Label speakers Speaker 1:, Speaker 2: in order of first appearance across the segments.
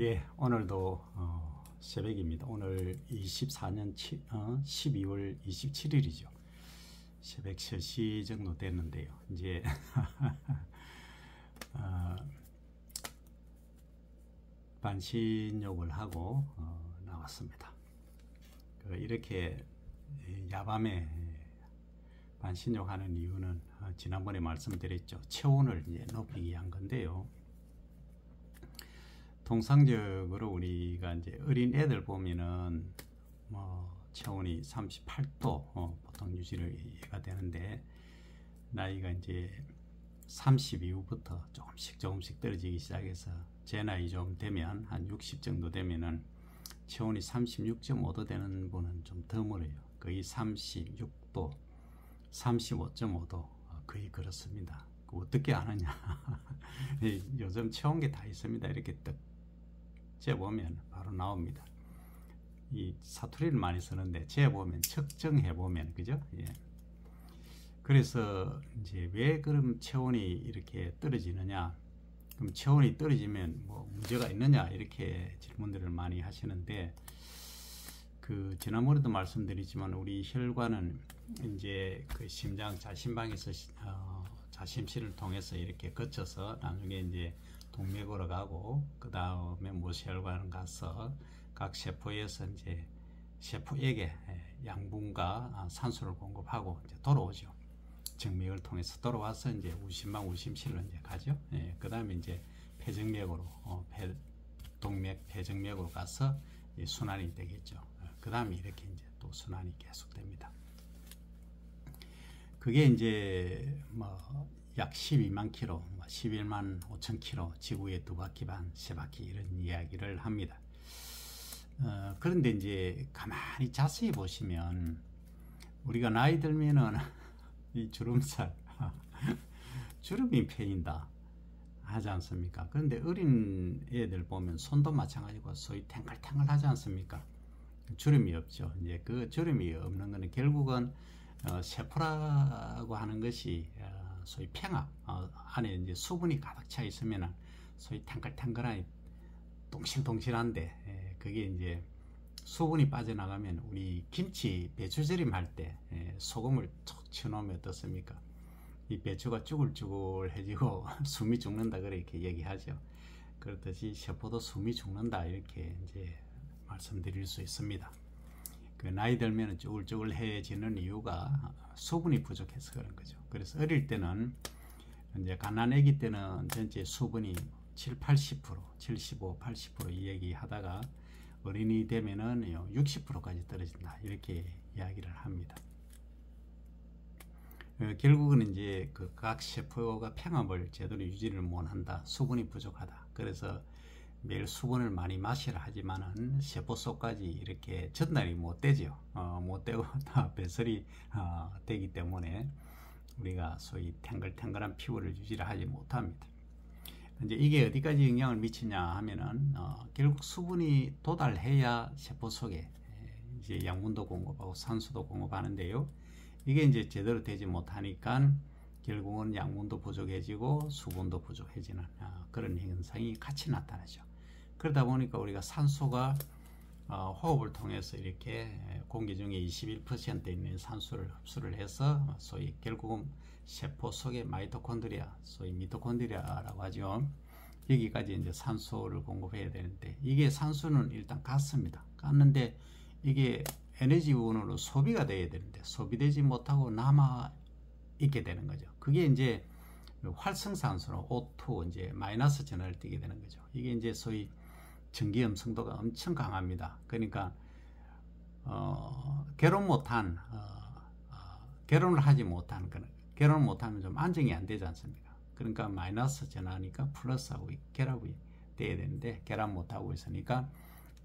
Speaker 1: 예, 오늘도 새벽입니다. 오늘 24년 12월 27일이죠. 새벽 3시 정도 됐는데요. 이제 반신욕을 하고 나왔습니다. 이렇게 야밤에 반신욕하는 이유는 지난번에 말씀드렸죠. 체온을 이제 높이기 위한 건데요. 통상적으로 우리가 이제 어린 애들 보면은 체온이 38도 보통 유지가 되는데, 나이가 이제 30 이후부터 조금씩 떨어지기 시작해서 제 나이 좀 되면 한 60 정도 되면은 체온이 36.5도 되는 분은 좀 드물어요. 거의 36도, 35.5도 거의 그렇습니다. 어떻게 아느냐? 요즘 체온계 다 있습니다. 이렇게 딱 재보면 바로 나옵니다. 이 사투리를 많이 쓰는데 재보면, 측정해보면, 그죠? 예. 그래서 이제 왜 그럼 체온이 이렇게 떨어지느냐? 그럼 체온이 떨어지면 뭐 문제가 있느냐? 이렇게 질문들을 많이 하시는데, 지난번에도 말씀드리지만 우리 혈관은 이제 그 심장 자심방에서 자심실을 통해서 이렇게 거쳐서 나중에 이제 동맥으로 가고, 그 다음에 모세혈관을 가서 각 세포에서 이제 세포에게 양분과 산소를 공급하고 이제 돌아오죠. 정맥을 통해서 돌아와서 이제 우심방, 우심실로 이제 가죠. 그 다음에 이제 폐정맥으로, 동맥, 폐정맥으로 가서 순환이 되겠죠. 그 다음에 이렇게 이제 또 순환이 계속됩니다. 그게 이제 약 12만 킬로, 11만 5천 킬로, 지구에 2바퀴 반, 3바퀴 이런 이야기를 합니다. 그런데 이제 가만히 자세히 보시면 우리가 나이 들면은 이 주름살, 주름이 패인다 하지 않습니까? 그런데 어린 애들 보면 손도 마찬가지고 소위 탱글탱글 하지 않습니까? 주름이 없죠. 이제 그 주름이 없는 거는 결국은 세포라고 하는 것이 소위 팽압, 안에 이제 수분이 가득 차 있으면 소위 탱글탱글한 동실동실한데, 그게 이제 수분이 빠져나가면 우리 김치 배추절임 할 때 소금을 툭 쳐놓으면 어떻습니까? 이 배추가 쭈글쭈글해지고 숨이 죽는다 그렇게 얘기하죠. 그렇듯이 세포도 숨이 죽는다 이렇게 이제 말씀드릴 수 있습니다. 나이 들면 쭈글쭈글해지는 이유가 수분이 부족해서 그런 거죠. 그래서 어릴 때는, 이제 갓난아기 때는 전체 수분이 70-80%, 75, 80% 이 얘기 하다가 어린이 되면은 60%까지 떨어진다 이렇게 이야기를 합니다. 결국은 이제 각 세포가 팽압을 제대로 유지를 못한다, 수분이 부족하다. 그래서 매일 수분을 많이 마시라 하지만은 세포 속까지 이렇게 전달이 못 되죠. 못 되고 다 배설이 되기 때문에 우리가 소위 탱글탱글한 피부를 유지를 하지 못합니다. 이제 이게 어디까지 영향을 미치냐 하면은 결국 수분이 도달해야 세포 속에 이제 양분도 공급하고 산소도 공급하는데요. 이게 이제 제대로 되지 못하니까 결국은 양분도 부족해지고 수분도 부족해지는 그런 현상이 같이 나타나죠. 그러다 보니까 우리가 산소가 호흡을 통해서 이렇게 공기 중에 21% 있는 산소를 흡수를 해서 소위 결국은 세포 속의 마이토콘드리아, 소위 미토콘드리아라고 하죠. 여기까지 이제 산소를 공급해야 되는데, 이게 산소는 일단 갔습니다. 갔는데 이게 에너지원으로 소비가 돼야 되는데 소비되지 못하고 남아 있게 되는 거죠. 그게 이제 활성산소로 O2 이제 마이너스 전하를 띠게 되는 거죠. 이게 이제 소위 전기염 성도가 엄청 강합니다. 그러니까 결혼을 하지 못한 거는, 결혼을 못하면 좀 안정이 안 되지 않습니까? 그러니까 마이너스 전하니까 플러스하고 결합이 돼야 되는데 결합 못하고 있으니까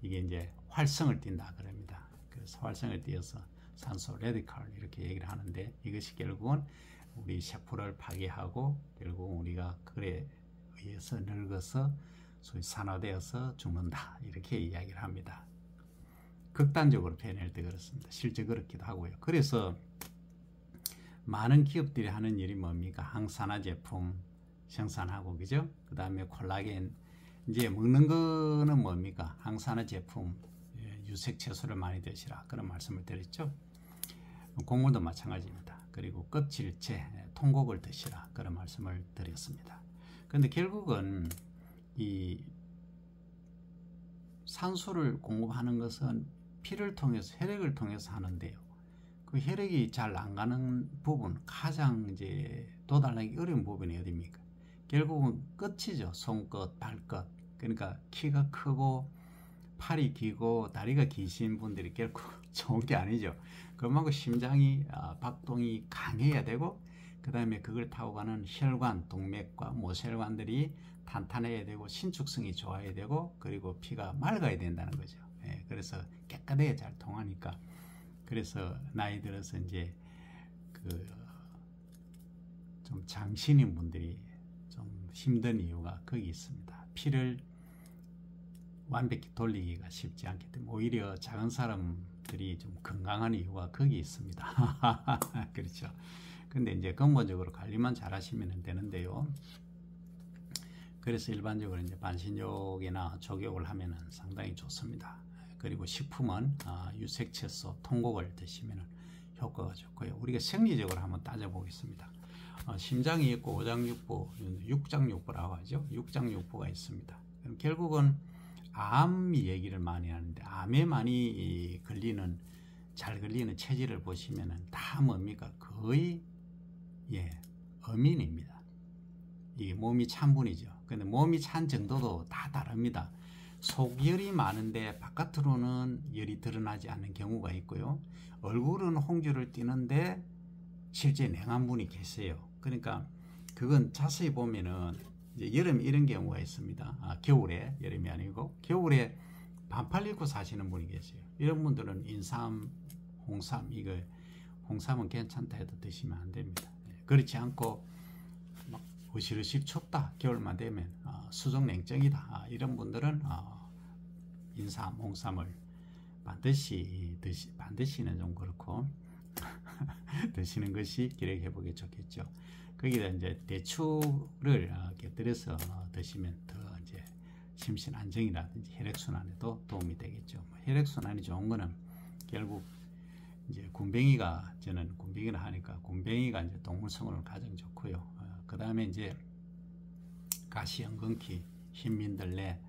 Speaker 1: 이게 이제 활성을 띈다 그럽니다. 그래서 활성을 띄어서 산소 레디컬 이렇게 얘기를 하는데, 이것이 결국은 우리 세포를 파괴하고 결국 우리가 그에 의해서 늙어서 소위 산화되어서 죽는다 이렇게 이야기를 합니다. 극단적으로 표현할 때 그렇습니다. 실제 그렇기도 하고요. 그래서 많은 기업들이 하는 일이 뭡니까? 항산화 제품 생산하고, 그죠? 그 다음에 콜라겐 이제 먹는 거는 뭡니까? 항산화 제품, 유색 채소를 많이 드시라 그런 말씀을 드렸죠. 곡물도 마찬가지입니다. 그리고 껍질째, 통곡을 드시라 그런 말씀을 드렸습니다. 그런데 결국은 이 산소를 공급하는 것은 피를 통해서, 혈액을 통해서 하는데요. 그 혈액이 잘 안 가는 부분, 가장 이제 도달하기 어려운 부분이 어디입니까? 결국은 끝이죠. 손끝, 발끝. 그러니까 키가 크고 팔이 길고 다리가 기신 분들이 결국 좋은 게 아니죠. 그만큼 심장이 박동이 강해야 되고, 그 다음에 그걸 타고 가는 혈관, 동맥과 모세혈관들이 탄탄해야 되고, 신축성이 좋아야 되고, 그리고 피가 맑아야 된다는 거죠. 예, 그래서 깨끗하게 잘 통하니까. 그래서 나이 들어서 이제 좀 장신인 분들이 좀 힘든 이유가 거기 있습니다. 피를 완벽히 돌리기가 쉽지 않기 때문에 오히려 작은 사람들이 좀 건강한 이유가 거기 있습니다. 그렇죠. 근데 이제 근본적으로 관리만 잘 하시면 되는데요. 그래서 일반적으로 이제 반신욕이나 족욕을 하면은 상당히 좋습니다. 그리고 식품은 유색채소, 통곡을 드시면 효과가 좋고요. 우리가 생리적으로 한번 따져보겠습니다. 심장이 있고 오장육부, 육장육부라고 하죠. 육장육부가 있습니다. 그럼 결국은 암 얘기를 많이 하는데, 암에 많이 잘 걸리는 체질을 보시면은 다 뭡니까? 거의 어민입니다. 이게 몸이 찬 분이죠. 근데 몸이 찬 정도도 다 다릅니다. 속열이 많은데 바깥으로는 열이 드러나지 않는 경우가 있고요. 얼굴은 홍조를 띠는데 실제 냉한 분이 계세요. 그러니까 그건 자세히 보면은 이제 여름에 이런 경우가 있습니다. 겨울에, 여름이 아니고 겨울에 반팔 입고 사시는 분이 계세요. 이런 분들은 인삼, 홍삼, 홍삼은 괜찮다 해도 드시면 안 됩니다. 그렇지 않고 막 으실으실 춥다, 겨울만 되면 수족 냉증이다, 이런 분들은 인삼, 홍삼을 반드시는 좀 그렇고 드시는 것이 기력회복에 좋겠죠. 거기다 이제 대추를 곁들여서 드시면 더 이제 심신 안정이라든지 혈액순환에도 도움이 되겠죠. 혈액순환이 좋은 거는 결국 이제 저는 군뱅이를 하니까 군뱅이가 이제 동물성으로는 가장 좋고요. 그 다음에 이제 가시, 엉겅퀴, 흰민들레,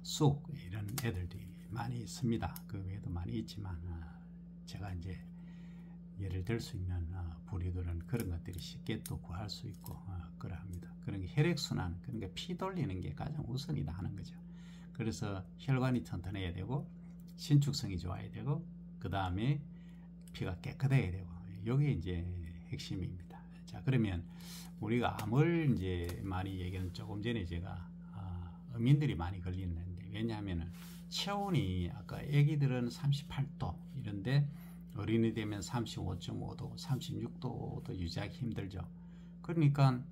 Speaker 1: 쑥 이런 애들이 많이 있습니다. 그 외에도 많이 있지만 제가 이제 예를 들 수 있는 부류들은 그런 것들이 쉽게 또 구할 수 있고 그러합니다. 그런 게 혈액순환, 그러니까 피 돌리는 게 가장 우선이다 하는 거죠. 그래서 혈관이 튼튼해야 되고 신축성이 좋아야 되고 그 다음에 피가 깨끗해야 되고, 이게 이제 핵심입니다. 자, 그러면 우리가 암을 이제 많이 얘기하는, 조금 전에 제가 어민들이 많이 걸리는데, 왜냐하면은 체온이 아까 아기들은 38도 이런데 어린이 되면 35.5도, 36도도 유지하기 힘들죠. 그러니까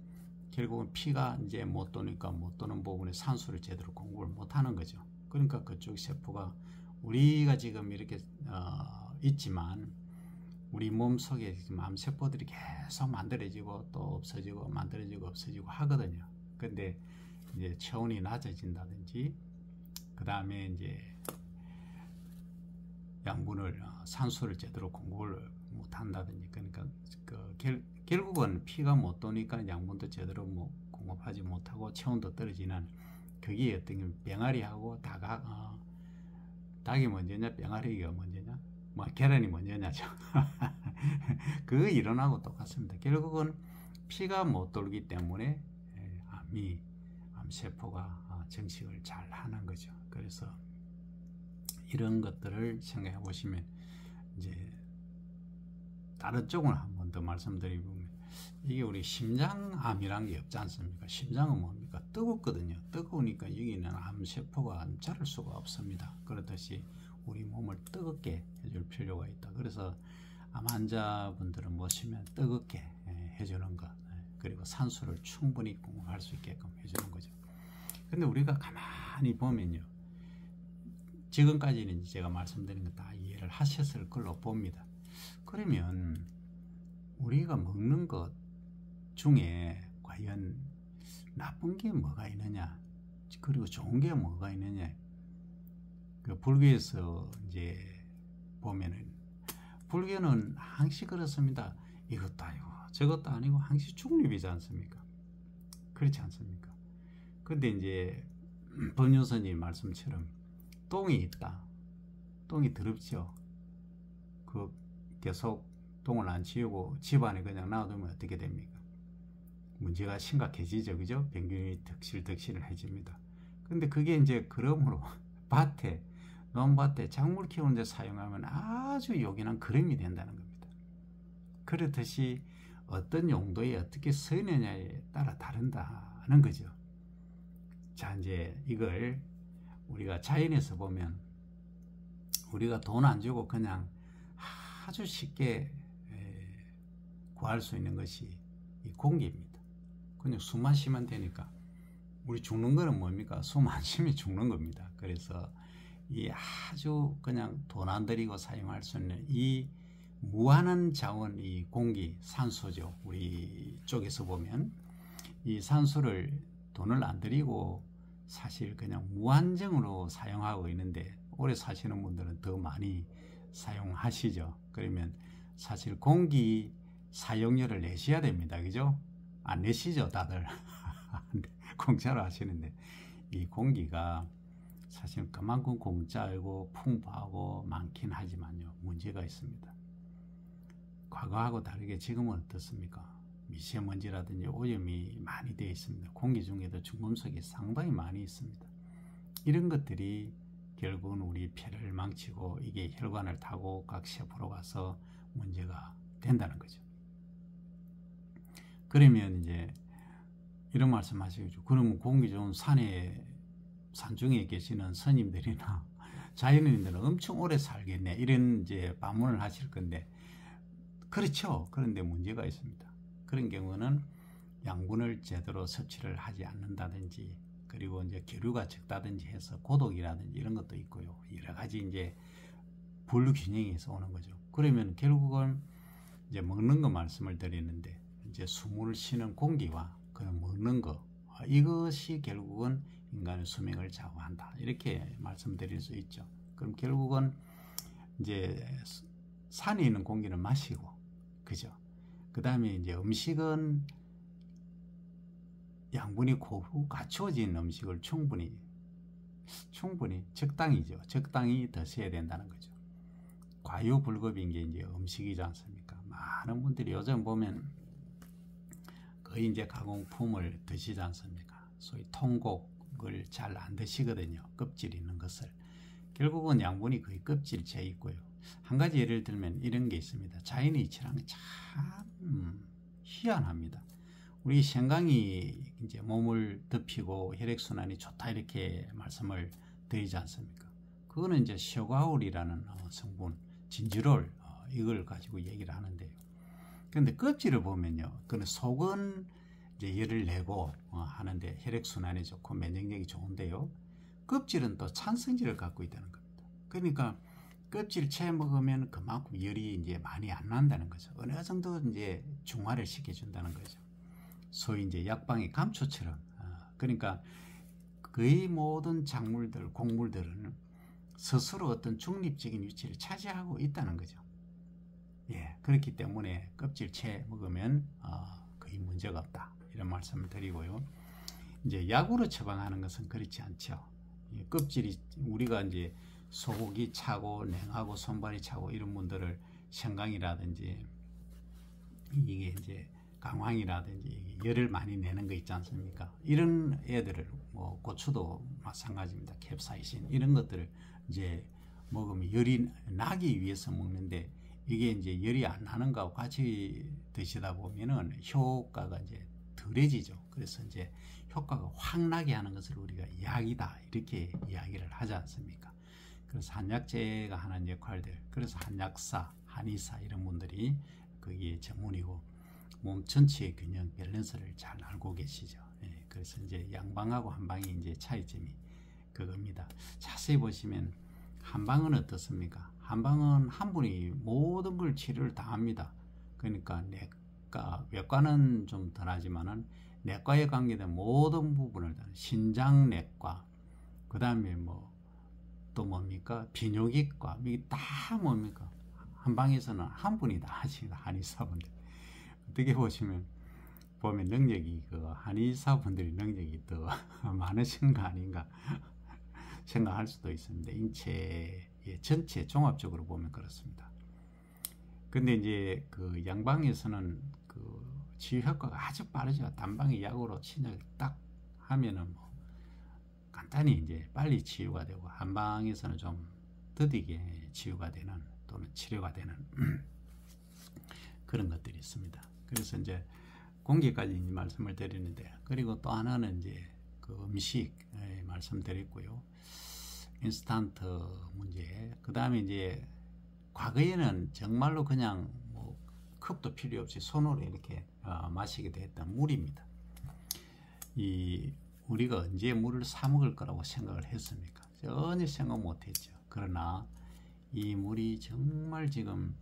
Speaker 1: 결국은 피가 이제 못 도니까 못 도는 부분에 산소를 제대로 공급을 못 하는 거죠. 그러니까 그쪽 세포가 우리가 지금 이렇게 있지만 우리 몸 속에 지금 암세포들이 계속 만들어지고 또 없어지고 만들어지고 없어지고 하거든요. 근데 이제 체온이 낮아진다든지 그 다음에 이제 양분을 산소를 제대로 공급을 못 한다든지, 그러니까 결국은 피가 못 도니까 양분도 제대로 공급하지 못하고 체온도 떨어지는, 그게 어떤 병아리하고 닭이 먼저냐 병아리가 먼저냐 계란이 먼저냐죠. 그 이론하고 똑같습니다. 결국은 피가 못 돌기 때문에 암세포가 정식을 잘 하는 거죠. 그래서 이런 것들을 생각해 보시면 이제 다른 쪽을 한 번 더 말씀드리면, 이게 우리 심장암이란 게 없지 않습니까? 심장은 뭡니까? 뜨겁거든요. 뜨거우니까 여기는 암세포가 자랄 수가 없습니다. 그렇듯이 우리 몸을 뜨겁게 해줄 필요가 있다. 그래서 암 환자분들은 보시면 뜨겁게 해주는 것, 그리고 산소를 충분히 공급할 수 있게끔 해주는 거죠. 근데 우리가 가만히 보면요, 지금까지는 제가 말씀드린 거 다 이해를 하셨을 걸로 봅니다. 그러면 우리가 먹는 것 중에 과연 나쁜 게 뭐가 있느냐? 그리고 좋은 게 뭐가 있느냐. 그 불교에서 이제 보면은 불교는 항시 그렇습니다. 이것도 아니고 저것도 아니고 항시 중립이지 않습니까? 그렇지 않습니까? 근데 이제 법륜스님 말씀처럼 똥이 있다. 똥이 더럽죠. 그 계속 똥을 안 치우고 집안에 그냥 놔두면 어떻게 됩니까? 문제가 심각해지죠. 그죠? 병균이 득실을 해집니다. 근데 그게 이제 그러므로 밭에, 논밭에 작물 키우는 데 사용하면 아주 요긴한 그림이 된다는 겁니다. 그렇듯이 어떤 용도에 어떻게 쓰느냐에 따라 다른다는 거죠. 자, 이제 이걸 우리가 자연에서 보면 우리가 돈 안 주고 그냥 아주 쉽게 구할 수 있는 것이 이 공기입니다. 그냥 숨만 쉬면 되니까. 우리 죽는 거는 뭡니까? 숨 안 쉬면 죽는 겁니다. 그래서 이 아주 그냥 돈 안 들이고 사용할 수 있는 이 무한한 자원, 이 공기, 산소죠. 우리 쪽에서 보면 이 산소를 돈을 안 들이고 사실 그냥 무한정으로 사용하고 있는데 오래 사시는 분들은 더 많이 사용하시죠. 그러면 사실 공기 사용료를 내셔야 됩니다. 그죠? 안 내시죠, 다들. 공짜로 하시는데 이 공기가 사실 그만큼 공짜이고 풍부하고 많긴 하지만요, 문제가 있습니다. 과거하고 다르게 지금은 어떻습니까? 미세먼지라든지 오염이 많이 되어 있습니다. 공기 중에도 중금속이 상당히 많이 있습니다. 이런 것들이 결국은 우리 폐를 망치고 이게 혈관을 타고 각 세포로 가서 문제가 된다는 거죠. 그러면 이제 이런 말씀 하시겠죠. 그러면 공기 좋은 산중에 계시는 스님들이나 자연인들은 엄청 오래 살겠네. 이런 이제 반문을 하실 건데, 그렇죠. 그런데 문제가 있습니다. 그런 경우는 양분을 제대로 섭취를 하지 않는다든지, 그리고 이제 기류가 적다든지 해서 고독이라든지 이런 것도 있고요. 여러 가지 이제 불균형에서 오는 거죠. 그러면 결국은 이제 먹는 거 말씀을 드리는데, 이제 숨을 쉬는 공기와 그 먹는 거, 이것이 결국은 인간의 수명을 좌우한다. 이렇게 말씀드릴 수 있죠. 그럼 결국은 이제 산에 있는 공기는 마시고, 그죠? 그 다음에 이제 음식은 양분이 고루 갖추어진 음식을 충분히 적당히죠. 적당히 드셔야 된다는 거죠. 과유불급인 게 이제 음식이지 않습니까? 많은 분들이 요즘 보면 거의 이제 가공품을 드시지 않습니까? 소위 통곡을 잘 안 드시거든요. 껍질 있는 것을. 결국은 양분이 거의 껍질째 있고요. 한 가지 예를 들면 이런 게 있습니다. 자연의 이치랑은 참 희한합니다. 우리 생강이 이제 몸을 덮이고 혈액순환이 좋다 이렇게 말씀을 드리지 않습니까? 그거는 이제 셔가울이라는 성분, 진지롤, 이걸 가지고 얘기를 하는데요. 그런데 껍질을 보면요, 그는 속은 이제 열을 내고 하는데 혈액순환이 좋고 면역력이 좋은데요, 껍질은 또 찬성질을 갖고 있다는 겁니다. 그러니까 껍질 채 먹으면 그만큼 열이 이제 많이 안 난다는 거죠. 어느 정도 이제 중화를 시켜준다는 거죠. 소위 이제 약방의 감초처럼. 그러니까 거의 모든 작물들, 곡물들은 스스로 어떤 중립적인 위치를 차지하고 있다는 거죠. 예, 그렇기 때문에 껍질 채 먹으면 거의 문제가 없다. 이런 말씀을 드리고요. 이제 약으로 처방하는 것은 그렇지 않죠. 껍질이 우리가 이제 소고기 차고 냉하고 손발이 차고 이런 분들을 생강이라든지 이게 이제 강황이라든지 열을 많이 내는 거 있지 않습니까? 이런 애들을 뭐 고추도 마찬가지입니다. 캡사이신 이런 것들을 이제 먹으면 열이 나기 위해서 먹는데 이게 이제 열이 안 나는 거하고 같이 드시다 보면은 효과가 이제 덜해지죠. 그래서 이제 효과가 확 나게 하는 것을 우리가 약이다 이렇게 이야기를 하지 않습니까? 그래서 한약재가 하는 역할들, 그래서 한약사, 한의사 이런 분들이 거기에 전문이고 몸 전체의 균형 밸런스를 잘 알고 계시죠. 예, 그래서 이제 양방하고 한방이 이제 차이점이 그겁니다. 자세히 보시면 한방은 어떻습니까? 한방은 한 분이 모든 걸 치료를 다 합니다. 그러니까 내과, 외과는 좀 덜하지만은 내과에 관계된 모든 부분을 다 신장내과, 그 다음에 뭐 또 뭡니까 비뇨기과, 이게 다 뭡니까 한방에서는 한 분이 다 하십니다. 한의사분들. 어떻게 보면 능력이 그 한의사분들이 능력이 더 많으신 거 아닌가 생각할 수도 있습니다. 인체의 전체 종합적으로 보면 그렇습니다. 근데 이제 그 양방에서는 그 치유 효과가 아주 빠르죠. 단방의 약으로 신약을 딱 하면은 뭐 간단히 이제 빨리 치유가 되고, 한방에서는 좀 더디게 치유가 되는 또는 치료가 되는 그런 것들이 있습니다. 그래서 이제 공기까지 이제 말씀을 드리는데, 그리고 또 하나는 이제 그 음식 말씀드렸고요. 인스턴트 문제. 그 다음에 이제 과거에는 정말로 그냥 뭐 컵도 필요 없이 손으로 이렇게 마시게 됐던 물입니다. 우리가 언제 물을 사 먹을 거라고 생각을 했습니까? 전혀 생각 못 했죠. 그러나 이 물이 정말 지금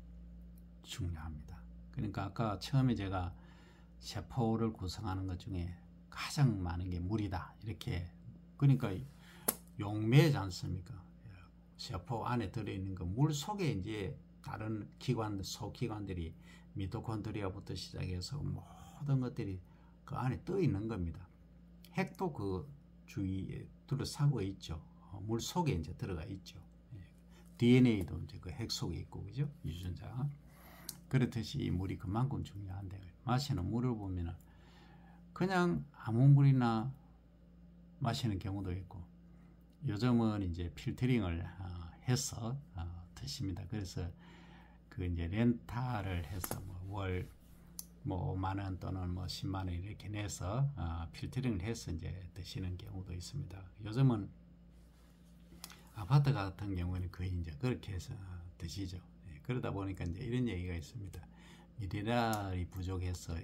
Speaker 1: 중요합니다. 그러니까 아까 처음에 제가 세포를 구성하는 것 중에 가장 많은 게 물이다, 이렇게, 그러니까 용매지 않습니까? 세포 안에 들어있는 그 물 속에 이제 다른 기관들, 소기관들이 미토콘드리아부터 시작해서 모든 것들이 그 안에 떠 있는 겁니다. 핵도 그 주위에 둘러싸고 있죠. 물 속에 이제 들어가 있죠. DNA도 이제 그 핵 속에 있고, 그죠? 유전자. 그렇듯이 이 물이 그만큼 중요한데, 마시는 물을 보면은 그냥 아무 물이나 마시는 경우도 있고, 요즘은 이제 필터링을 해서 드십니다. 그래서 그 이제 렌탈을 해서 월 5만 원 또는 10만 원 이렇게 내서 필터링을 해서 이제 드시는 경우도 있습니다. 요즘은 아파트 같은 경우는 거의 이제 그렇게 해서 드시죠. 그러다 보니까 이제 이런 얘기가 있습니다. 미네랄이 부족해서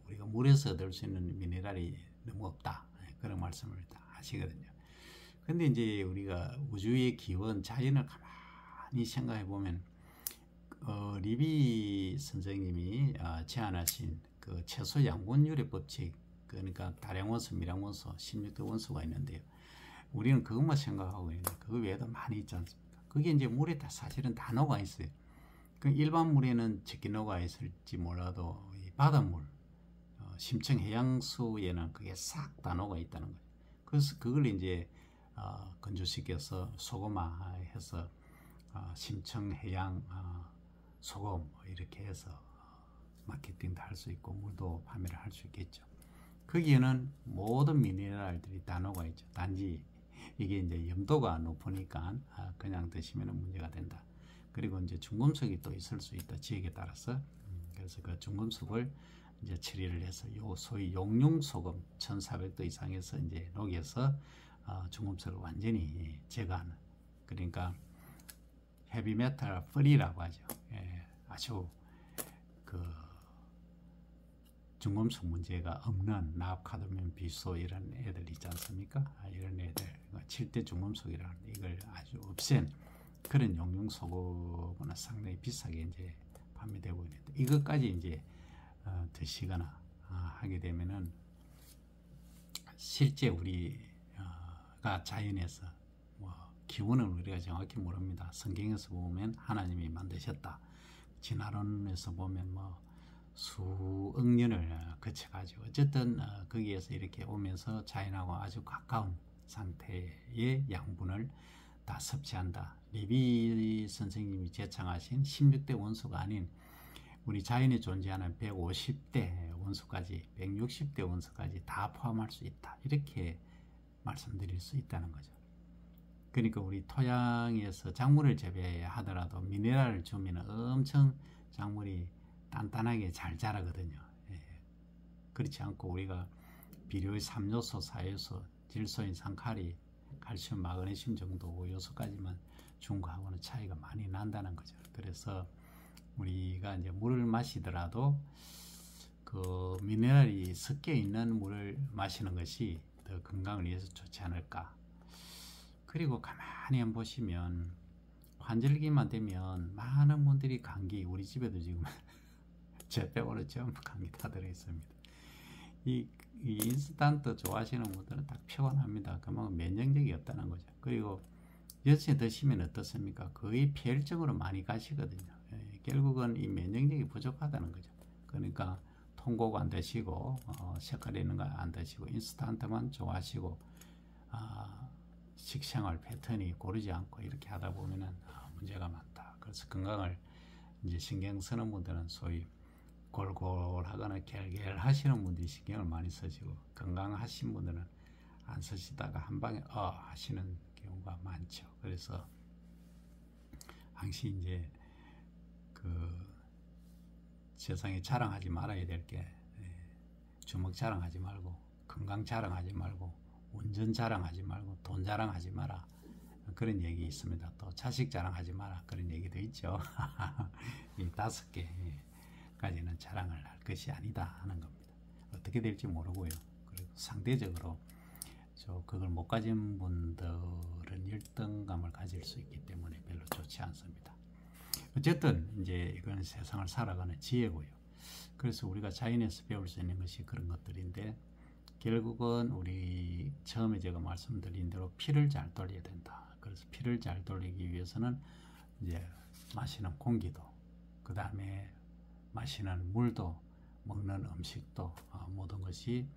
Speaker 1: 우리가 물에서 얻을 수 있는 미네랄이 너무 없다, 그런 말씀을 다 하시거든요. 근데 이제 우리가 우주의 기원, 자연을 가만히 생각해 보면, 리비 선생님이 제안하신 그 채소 양분율의 법칙, 그러니까 다량원소, 미량원소, 16대 원소가 있는데요. 우리는 그것만 생각하고 있는데 그 외에도 많이 있지 않습니까? 그게 이제 물에 다 사실은 다 녹아 있어요. 그 일반 물에는 적게 녹아 있을지 몰라도 이 바닷물, 심층 해양수에는 그게 싹 다 녹아 있다는 거예요. 그래서 그걸 이제 건조시켜서 소금화해서 심층 해양 소금 이렇게 해서 마케팅도 할 수 있고 물도 판매를 할 수 있겠죠. 거기에는 모든 미네랄들이 다 녹아 있죠. 단지 이게 이제 염도가 높으니까 그냥 드시면 문제가 된다. 그리고 이제 중금속이 또 있을 수 있다, 지역에 따라서. 그래서 그 중금속을 이제 처리를 해서 소위 용융소금 1400도 이상에서 이제 녹여서 중금속을 완전히 제거하는, 그러니까 헤비메탈 프리라고 하죠. 아주 그 중금속 문제가 없는 나카드뮴, 비소 이런 애들 있지 않습니까? 이런 애들 7대 중금속이라는 이걸 아주 없앤 그런 용융소금은 상당히 비싸게 이제 판매되고 있는데, 이것까지 이제 드시거나 하게 되면은 실제 우리가 자연에서 기원은 우리가 정확히 모릅니다. 성경에서 보면 하나님이 만드셨다. 진화론에서 보면 수억 년을 거쳐가지고 어쨌든 거기에서 이렇게 오면서 자연하고 아주 가까운 상태의 양분을 다 섭취한다. 리비 선생님이 제창하신 16대 원소가 아닌 우리 자연에 존재하는 150대 원소까지, 160대 원소까지 다 포함할 수 있다, 이렇게 말씀드릴 수 있다는 거죠. 그러니까 우리 토양에서 작물을 재배하더라도 미네랄을 주면 엄청 작물이 단단하게 잘 자라거든요. 그렇지 않고 우리가 비료의 3요소, 4요소, 질소인 산칼리, 칼슘, 마그네슘 정도 5요소까지만 준 거하고는 차이가 많이 난다는 거죠. 그래서 우리가 이제 물을 마시더라도 그 미네랄이 섞여 있는 물을 마시는 것이 더 건강을 위해서 좋지 않을까. 그리고 가만히 한번 보시면 환절기만 되면 많은 분들이 감기, 우리 집에도 지금 제 빼고는 전부 감기 다 들어있습니다. 이 인스턴트 좋아하시는 분들은 딱 피곤합니다. 그만큼 면역력이 없다는 거죠. 그리고 여친이 드시면 어떻습니까? 거의 폐혈증으로 많이 가시거든요. 결국은 이 면역력이 부족하다는 거죠. 그러니까 통곡 안 드시고 색깔 있는 거 안 드시고 인스턴트만 좋아하시고 식생활 패턴이 고르지 않고 이렇게 하다 보면은 문제가 많다. 그래서 건강을 이제 신경 쓰는 분들은 소위 골골하거나 결결하시는 분들이 신경을 많이 쓰시고 건강하신 분들은 안 쓰시다가 한 방에 하시는 경우가 많죠. 그래서 항시 이제 그 세상에 자랑하지 말아야 될 게 주먹 자랑하지 말고 건강 자랑하지 말고 운전 자랑하지 말고 돈 자랑하지 마라 그런 얘기 있습니다. 또 자식 자랑하지 마라 그런 얘기도 있죠. 이 5개까지는 자랑을 할 것이 아니다 하는 겁니다. 어떻게 될지 모르고요. 그리고 상대적으로 그걸 못 가진 분들은 열등감을 가질 수 있기 때문에 별로 좋지 않습니다. 어쨌든 이제 이건 세상을 살아가는 지혜고요. 그래서 우리가 자연에서 배울 수 있는 것이 그런 것들인데 결국은 우리 처음에 제가 말씀드린 대로 피를 잘 돌려야 된다. 그래서 피를 잘 돌리기 위해서는 이제 마시는 공기도 그 다음에 마시는 물도 먹는 음식도 모든 것이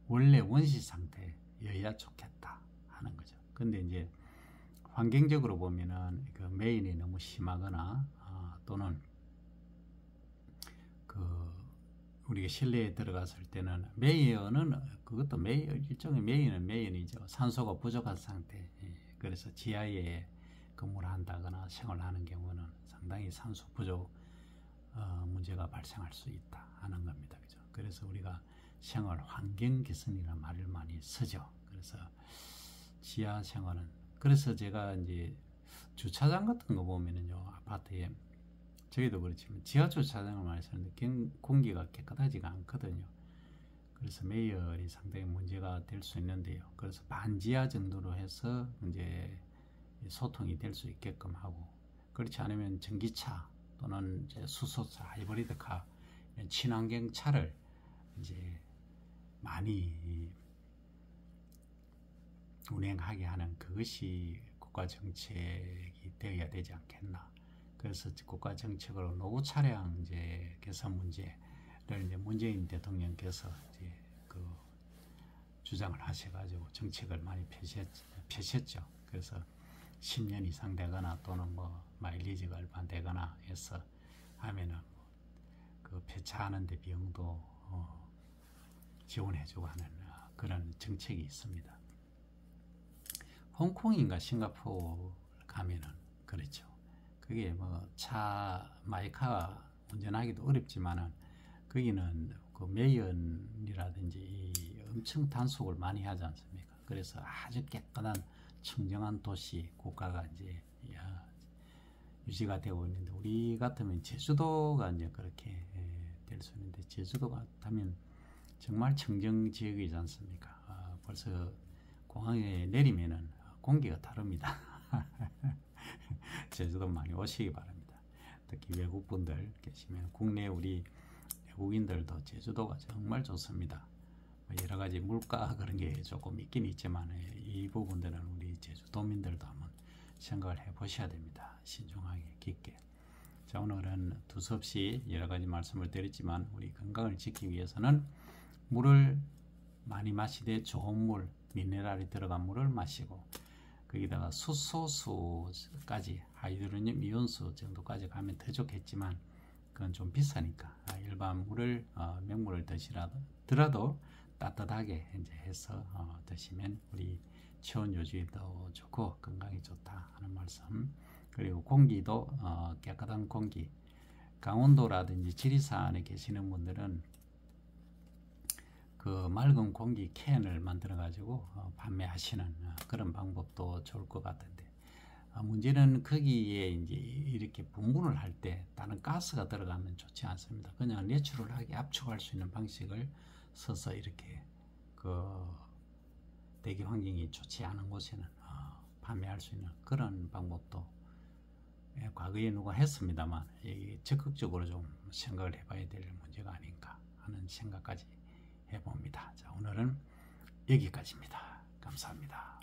Speaker 1: 원래 원시 상태여야 좋겠다 하는 거죠. 근데 이제 환경적으로 보면은 그 메인이 너무 심하거나 또는 그 우리가 실내에 들어갔을 때는 메이어는 그것도 메이어 일종의 메이어는 메이어이죠. 산소가 부족한 상태. 그래서 지하에 근무를 한다거나 생활하는 경우는 상당히 산소 부족 문제가 발생할 수 있다 하는 겁니다. 그죠? 그래서 우리가 생활 환경 개선이라는 말을 많이 쓰죠. 그래서 지하 생활은 그래서 제가 이제 주차장 같은 거 보면은요 아파트에 저희도 그렇지만 지하 주차장을 많이 쓰는데 공기가 깨끗하지가 않거든요. 그래서 매열이 상당히 문제가 될 수 있는데요. 그래서 반지하 정도로 해서 이제 소통이 될 수 있게끔 하고 그렇지 않으면 전기차 또는 이제 수소차, 하이브리드카 친환경 차를 이제 많이 운행하게 하는 그것이 국가 정책이 되어야 되지 않겠나. 그래서 국가 정책으로 노후 차량 이제 개선 문제를 이제 문재인 대통령께서 이제 그 주장을 하셔가지고 정책을 많이 펴셨죠. 그래서 10년 이상 되거나 또는 뭐 마일리지가 얼마 되거나 해서 하면은 그 폐차하는데 비용도 지원해주고 하는 그런 정책이 있습니다. 홍콩인가 싱가포르 가면은 그렇죠. 그게 뭐 차 마이카 운전하기도 어렵지만은 거기는 그 매연이라든지 엄청 단속을 많이 하지 않습니까? 그래서 아주 깨끗한 청정한 도시 국가가 이제 유지가 되고 있는데 우리 같으면 제주도가 이제 그렇게 될 수 있는데 제주도 같으면 정말 청정 지역이지 않습니까? 벌써 공항에 내리면은 공기가 다릅니다. 제주도 많이 오시기 바랍니다. 특히 외국분들 계시면 국내 우리 외국인들도 제주도가 정말 좋습니다. 여러 가지 물가 그런 게 조금 있긴 있지만 이 부분들은 우리 제주도민들도 한번 생각을 해 보셔야 됩니다. 신중하게 깊게. 자, 오늘은 두서없이 여러 가지 말씀을 드렸지만 우리 건강을 지키기 위해서는 물을 많이 마시되 좋은 물, 미네랄이 들어간 물을 마시고 거기다가 수소수까지 하이드로늄 이온수 정도까지 가면 더 좋겠지만 그건 좀 비싸니까 일반 물을 맹물을 드시더라도 따뜻하게 이제 해서 드시면 우리 체온 유지도 좋고 건강이 좋다 하는 말씀. 그리고 공기도 깨끗한 공기. 강원도라든지 지리산에 계시는 분들은 그 맑은 공기 캔을 만들어 가지고 판매하시는 그런 방법도 좋을 것 같은데 문제는 거기에 이제 이렇게 분분을 할 때 다른 가스가 들어가면 좋지 않습니다. 그냥 내추럴하게 압축할 수 있는 방식을 써서 이렇게 그 대기 환경이 좋지 않은 곳에는 판매할 수 있는 그런 방법도 과거에 누가 했습니다만 적극적으로 좀 생각을 해봐야 될 문제가 아닌가 하는 생각까지 해봅니다. 자, 오늘은 여기까지입니다. 감사합니다.